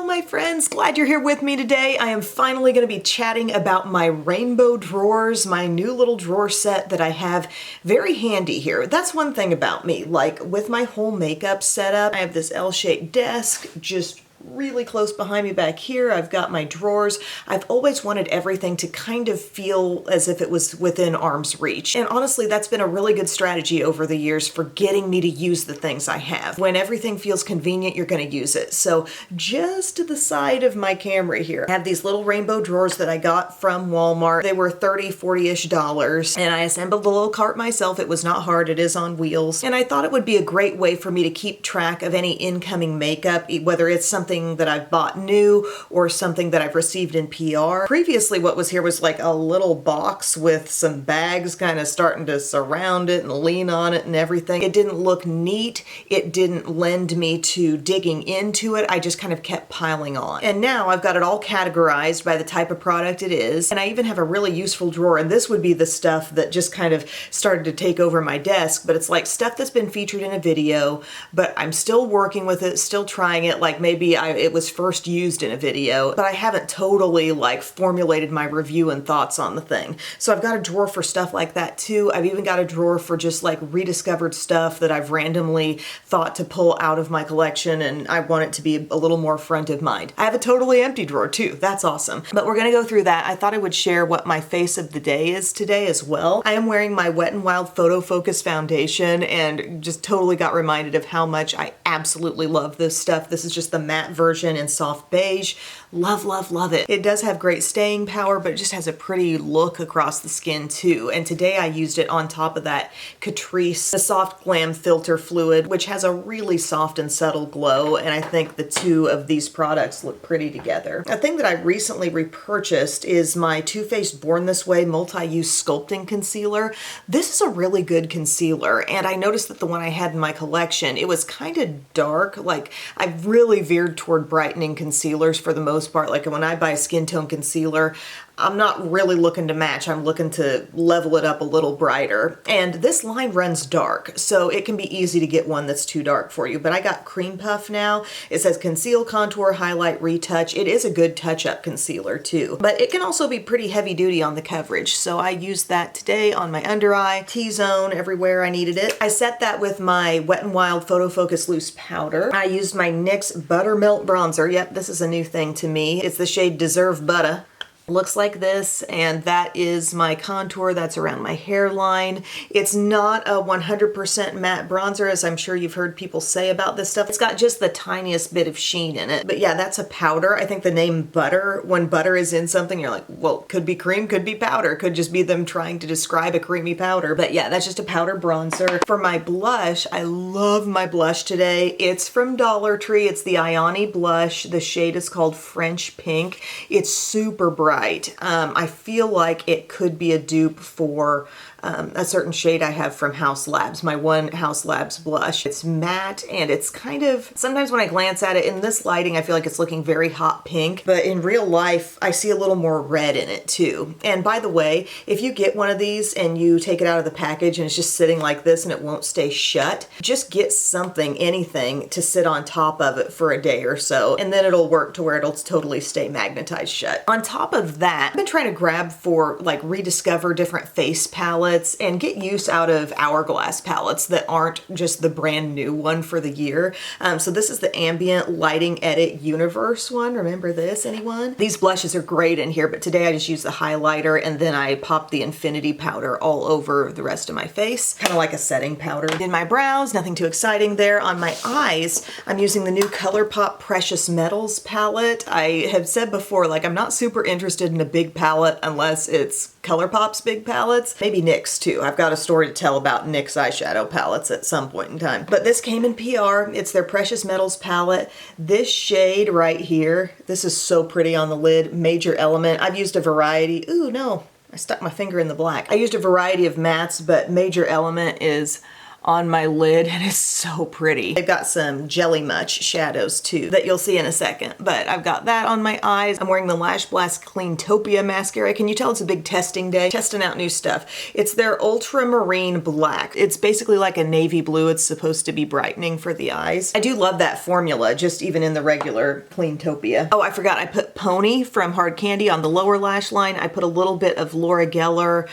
my friends, glad you're here with me today. I am finally going to be chatting about my rainbow drawers, my new little drawer set that I have very handy here. That's one thing about me, like with my whole makeup setup, I have this L-shaped desk just really close behind me back here. I've got my drawers. I've always wanted everything to kind of feel as if it was within arm's reach. And honestly, that's been a really good strategy over the years for getting me to use the things I have. When everything feels convenient, you're going to use it. So just to the side of my camera here, I have these little rainbow drawers that I got from Walmart. They were $30, $40-ish, and I assembled the little cart myself. It was not hard. It is on wheels. And I thought it would be a great way for me to keep track of any incoming makeup, whether it's something that I've bought new or something that I've received in PR. Previously, what was here was like a little box with some bags kind of starting to surround it and lean on it and everything. It didn't look neat. It didn't lend me to digging into it. I just kind of kept piling on. And now I've got it all categorized by the type of product it is. And I even have a really useful drawer, and this would be the stuff that just kind of started to take over my desk, but it's like stuff that's been featured in a video, but I'm still working with it, still trying it, like maybe it was first used in a video, but I haven't totally like formulated my review and thoughts on the thing. So I've got a drawer for stuff like that too. I've even got a drawer for just like rediscovered stuff that I've randomly thought to pull out of my collection, and I want it to be a little more front of mind. I have a totally empty drawer too. That's awesome. But we're gonna go through that. I thought I would share what my face of the day is today as well. I am wearing my Wet n Wild Photo Focus foundation and just totally got reminded of how much I absolutely love this stuff. This is just the matte version in soft beige. Love, love, love it. It does have great staying power, but it just has a pretty look across the skin too. And today I used it on top of that Catrice, the Soft Glam Filter Fluid, which has a really soft and subtle glow. And I think the two of these products look pretty together. A thing that I recently repurchased is my Too Faced Born This Way Multi-Use Sculpting Concealer. This is a really good concealer, and I noticed that the one I had in my collection, it was kind of dark. Like, I've really veered toward brightening concealers for the most part. Like when I buy a skin tone concealer, I'm not really looking to match. I'm looking to level it up a little brighter. And this line runs dark, so it can be easy to get one that's too dark for you. But I got Cream Puff now. It says Conceal, Contour, Highlight, Retouch. It is a good touch-up concealer too. But it can also be pretty heavy duty on the coverage. So I used that today on my under eye, T-zone, everywhere I needed it. I set that with my Wet n Wild Photo Focus Loose Powder. I used my NYX Buttermilk Bronzer. Yep, this is a new thing to me. It's the shade Deserve Butter. Looks like this, and that is my contour. That's around my hairline. It's not a 100% matte bronzer, as I'm sure you've heard people say about this stuff. It's got just the tiniest bit of sheen in it. But yeah, that's a powder. I think the name butter, when butter is in something, you're like, well, could be cream, could be powder, could just be them trying to describe a creamy powder. But yeah, that's just a powder bronzer. For my blush, I love my blush today. It's from Dollar Tree. It's the Ioni blush. The shade is called French Pink. It's super bright. I feel like it could be a dupe for a certain shade I have from House Labs, my one House Labs blush. It's matte, and it's kind of, sometimes when I glance at it in this lighting, I feel like it's looking very hot pink, but in real life, I see a little more red in it too. And by the way, if you get one of these and you take it out of the package and it's just sitting like this and it won't stay shut, just get something, anything to sit on top of it for a day or so, and then it'll work to where it'll totally stay magnetized shut. On top of that, I've been trying to grab for like rediscover different face palettes and get use out of Hourglass palettes that aren't just the brand new one for the year. So this is the Ambient Lighting Edit Universe one. Remember this, anyone? These blushes are great in here, but today I just used the highlighter and then I popped the Infinity powder all over the rest of my face, kind of like a setting powder. In my brows, nothing too exciting there. On my eyes, I'm using the new ColourPop Precious Metals palette. I have said before, like, I'm not super interested in a big palette unless it's ColourPop's big palettes. Maybe NYX too. I've got a story to tell about NYX eyeshadow palettes at some point in time. But this came in PR. It's their Precious Metals palette. This shade right here, this is so pretty on the lid. Major Element. I've used a variety. Ooh, no. I stuck my finger in the black. I used a variety of mattes, but Major Element is on my lid, and it's so pretty. They've got some Jelly Much shadows too that you'll see in a second, but I've got that on my eyes. I'm wearing the Lash Blast Cleantopia mascara. Can you tell it's a big testing day? Testing out new stuff. It's their Ultramarine Black. It's basically like a navy blue. It's supposed to be brightening for the eyes. I do love that formula, just even in the regular Cleantopia. Oh, I forgot, I put Pony from Hard Candy on the lower lash line. I put a little bit of Laura Geller.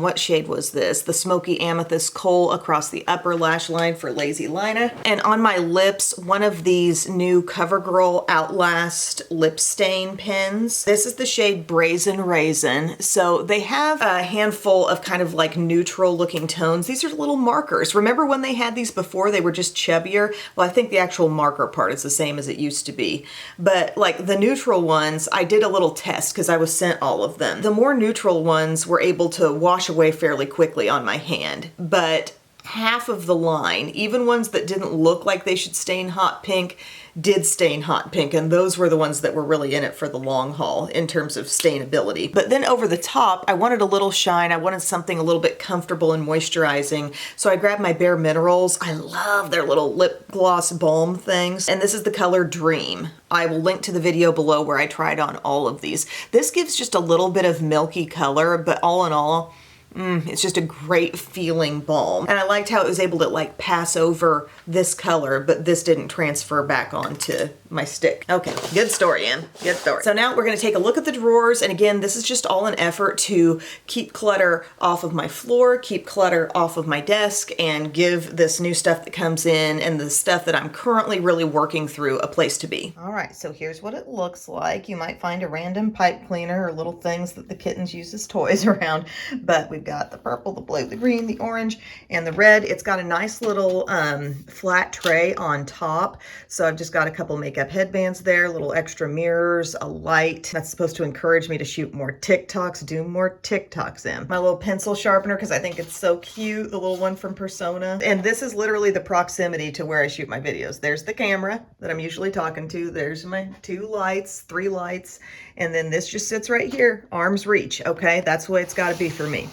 What shade was this? The Smoky Amethyst Kohl across the upper lash line for Lazy Lina. And on my lips, one of these new CoverGirl Outlast lip stain pens. This is the shade Brazen Raisin. So they have a handful of kind of like neutral looking tones. These are little markers. Remember when they had these before? They were just chubbier. Well, I think the actual marker part is the same as it used to be. But like the neutral ones, I did a little test because I was sent all of them. The more neutral ones were able to wash away fairly quickly on my hand, but half of the line, even ones that didn't look like they should stain hot pink, did stain hot pink, and those were the ones that were really in it for the long haul in terms of stainability. But then over the top, I wanted a little shine. I wanted something a little bit comfortable and moisturizing, so I grabbed my Bare Minerals. I love their little lip gloss balm things, and this is the color Dream. I will link to the video below where I tried on all of these. This gives just a little bit of milky color, but all in all, it's just a great feeling balm. And I liked how it was able to like pass over this color, but this didn't transfer back onto my stick. Okay, good story, Em. Good story. So now we're gonna take a look at the drawers. And again, this is just all an effort to keep clutter off of my floor, keep clutter off of my desk, and give this new stuff that comes in and the stuff that I'm currently really working through a place to be. All right, so here's what it looks like. You might find a random pipe cleaner or little things that the kittens use as toys around, but we've got the purple, the blue, the green, the orange, and the red. It's got a nice little flat tray on top. So I've just got a couple makeup headbands there, little extra mirrors, a light. That's supposed to encourage me to shoot more TikToks, do more TikToks in. My little pencil sharpener, because I think it's so cute, the little one from Persona. And this is literally the proximity to where I shoot my videos. There's the camera that I'm usually talking to. There's my 2 lights, 3 lights. And then this just sits right here, arm's reach, okay? That's the way it's gotta be for me.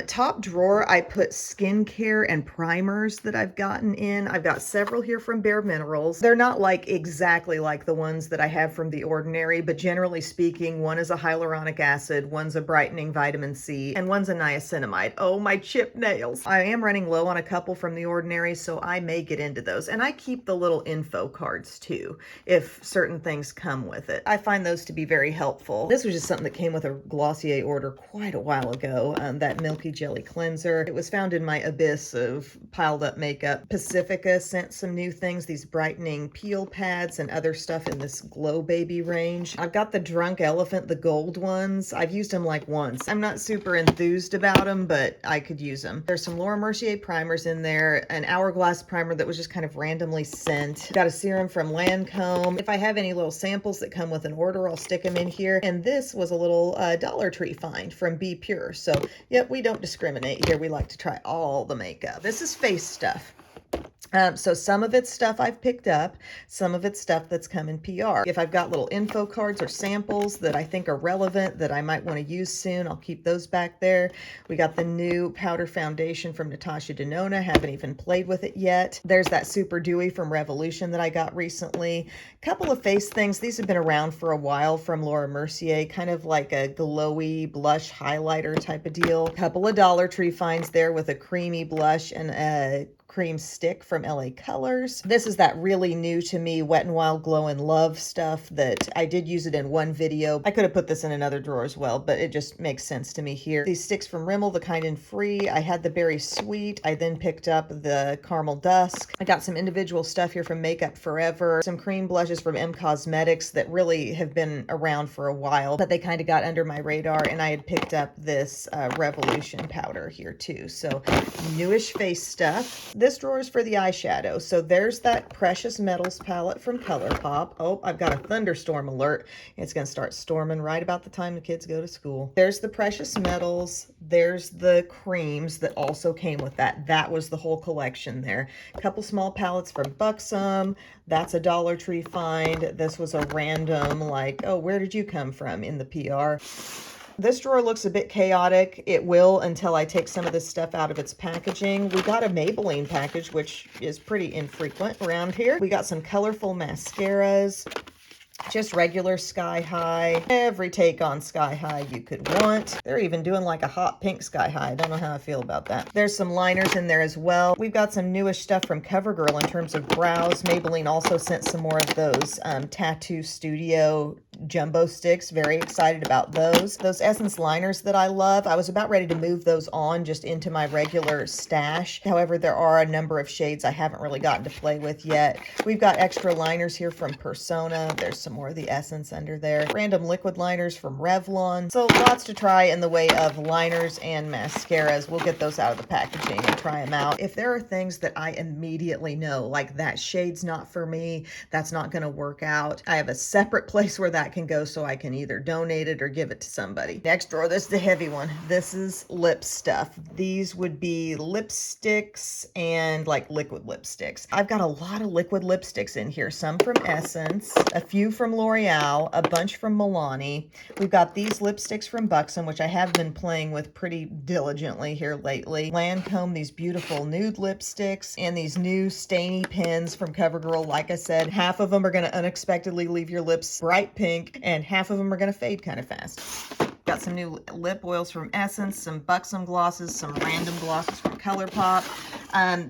Top drawer, I put skincare and primers that I've gotten in. I've got several here from Bare Minerals. They're not like exactly like the ones that I have from The Ordinary, but generally speaking, one is a hyaluronic acid, one's a brightening vitamin C, and one's a niacinamide. Oh, my chipped nails. I am running low on a couple from The Ordinary, so I may get into those. And I keep the little info cards too, if certain things come with it. I find those to be very helpful. This was just something that came with a Glossier order quite a while ago, that Milky Jelly Cleanser. It was found in my abyss of piled up makeup. Pacifica sent some new things, these brightening peel pads and other stuff in this Glow Baby range. I've got the Drunk Elephant, the gold ones. I've used them like once. I'm not super enthused about them, but I could use them. There's some Laura Mercier primers in there, an Hourglass primer that was just kind of randomly sent. Got a serum from Lancome. If I have any little samples that come with an order, I'll stick them in here. And this was a little Dollar Tree find from Be Pure. So, yep, we don't discriminate here. We like to try all the makeup. This is face stuff. So some of it's stuff I've picked up, some of it's stuff that's come in PR. If I've got little info cards or samples that I think are relevant that I might want to use soon, I'll keep those back there. We got the new powder foundation from Natasha Denona. Haven't even played with it yet. There's that Super Dewy from Revolution that I got recently. Couple of face things. These have been around for a while from Laura Mercier, kind of like a glowy blush highlighter type of deal. Couple of Dollar Tree finds there with a creamy blush and a cream stick from LA Colors. This is that really new to me Wet n Wild Glow and Love stuff that I did use it in one video. I could have put this in another drawer as well, but it just makes sense to me here. These sticks from Rimmel, the kind in free. I had the Berry Sweet. I then picked up the Caramel Dusk. I got some individual stuff here from Makeup Forever. Some cream blushes from M Cosmetics that really have been around for a while, but they kind of got under my radar, and I had picked up this Revolution powder here too. So newish face stuff. This drawer is for the eyeshadow. So there's that Precious Metals palette from ColourPop. Oh, I've got a thunderstorm alert. It's going to start storming right about the time the kids go to school. There's the Precious Metals. There's the creams that also came with that. That was the whole collection there. A couple small palettes from Buxom. That's a Dollar Tree find. This was a random, like, oh, where did you come from in the PR? This drawer looks a bit chaotic. It will until I take some of this stuff out of its packaging. We got a Maybelline package, which is pretty infrequent around here. We got some colorful mascaras. Just regular Sky High. Every take on Sky High you could want. They're even doing like a hot pink Sky High. I don't know how I feel about that. There's some liners in there as well. We've got some newish stuff from CoverGirl in terms of brows. Maybelline also sent some more of those Tattoo Studio jumbo sticks. Very excited about those. Those Essence liners that I love. I was about ready to move those on just into my regular stash. However, there are a number of shades I haven't really gotten to play with yet. We've got extra liners here from Persona. There's some more of the Essence under there. Random liquid liners from Revlon. So lots to try in the way of liners and mascaras. We'll get those out of the packaging and try them out. If there are things that I immediately know, like that shade's not for me, that's not going to work out, I have a separate place where that can go so I can either donate it or give it to somebody. Next drawer, this is the heavy one. This is lip stuff. These would be lipsticks and like liquid lipsticks. I've got a lot of liquid lipsticks in here. Some from Essence, a few from L'Oreal, a bunch from Milani. We've got these lipsticks from Buxom, which I have been playing with pretty diligently here lately. Lancome, these beautiful nude lipsticks, and these new stainy pens from CoverGirl. Like I said, half of them are going to unexpectedly leave your lips bright pink, and half of them are going to fade kind of fast. Got some new lip oils from Essence, some Buxom glosses, some random glosses from ColourPop.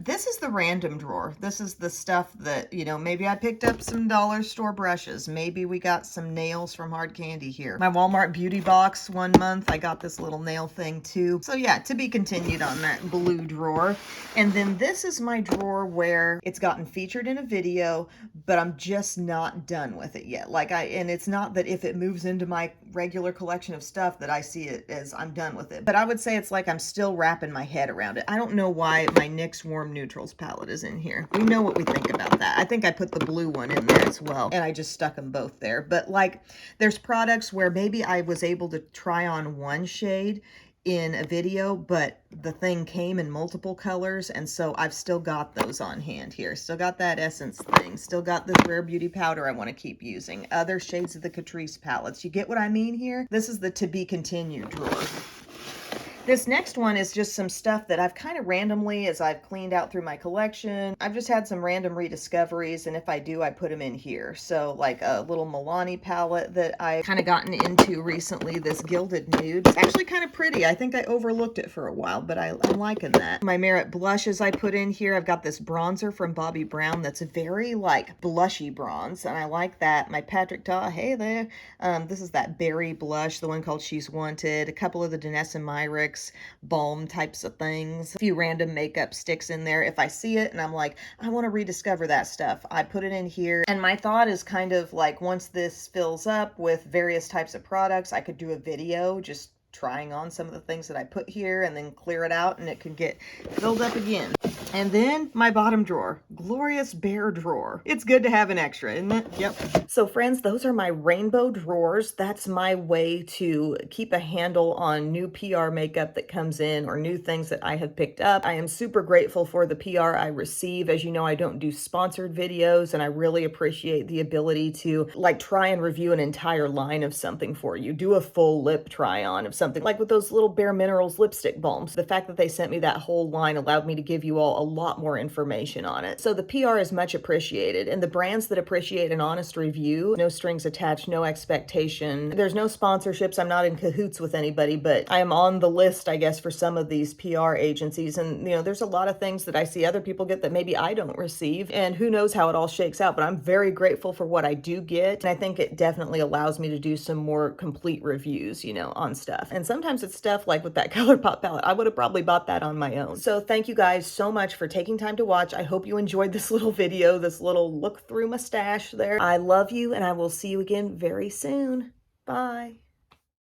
This is the random drawer. This is the stuff that, you know, maybe I picked up some dollar store brushes. Maybe we got some nails from Hard Candy here. My Walmart beauty box one month, I got this little nail thing too. So yeah, to be continued on that blue drawer. And then this is my drawer where it's gotten featured in a video, but I'm just not done with it yet. And it's not that if it moves into my regular collection of stuff that I see it as I'm done with it. But I would say it's like I'm still wrapping my head around it. I don't know why my NYX Warm Neutrals palette is in here. We know what we think about that. I think I put the blue one in there as well, and I just stuck them both there. But like, there's products where maybe I was able to try on one shade in a video, but the thing came in multiple colors, and so I've still got those on hand here. Still got that Essence thing. Still got this Rare Beauty powder I want to keep using. Other shades of the Catrice palettes. You get what I mean here? This is the to be continued drawer. This next one is just some stuff that I've kind of randomly, as I've cleaned out through my collection, I've just had some random rediscoveries, and if I do, I put them in here. So like a little Milani palette that I kind of gotten into recently, this Gilded Nude. It's actually kind of pretty. I think I overlooked it for a while, but I'm liking that. My Merit blushes I put in here. I've got this bronzer from Bobbi Brown that's a very like blushy bronze, and I like that. My Patrick Ta, hey there. This is that berry blush, the one called She's Wanted. A couple of the Danessa Myricks balm types of things, a few random makeup sticks in there. If I see it and I'm like, I want to rediscover that stuff, I put it in here. And my thought is kind of like, once this fills up with various types of products, I could do a video just trying on some of the things that I put here and then clear it out, and it could get filled up again. And then my bottom drawer, glorious bare drawer. It's good to have an extra, isn't it? Yep. So friends, those are my rainbow drawers. That's my way to keep a handle on new PR makeup that comes in or new things that I have picked up. I am super grateful for the PR I receive. As you know, I don't do sponsored videos, and I really appreciate the ability to like try and review an entire line of something for you. Do a full lip try on of something, like with those little Bare Minerals lipstick balms. The fact that they sent me that whole line allowed me to give you all a lot more information on it. So the PR is much appreciated, and the brands that appreciate an honest review, no strings attached, no expectation. There's no sponsorships. I'm not in cahoots with anybody, but I am on the list, I guess, for some of these PR agencies. And, you know, there's a lot of things that I see other people get that maybe I don't receive, and who knows how it all shakes out, but I'm very grateful for what I do get. And I think it definitely allows me to do some more complete reviews, you know, on stuff. And sometimes it's stuff like with that ColourPop palette. I would have probably bought that on my own. So thank you guys so much for taking time to watch. I hope you enjoyed this little video, this little look through my stash there. I love you, and I will see you again very soon. Bye.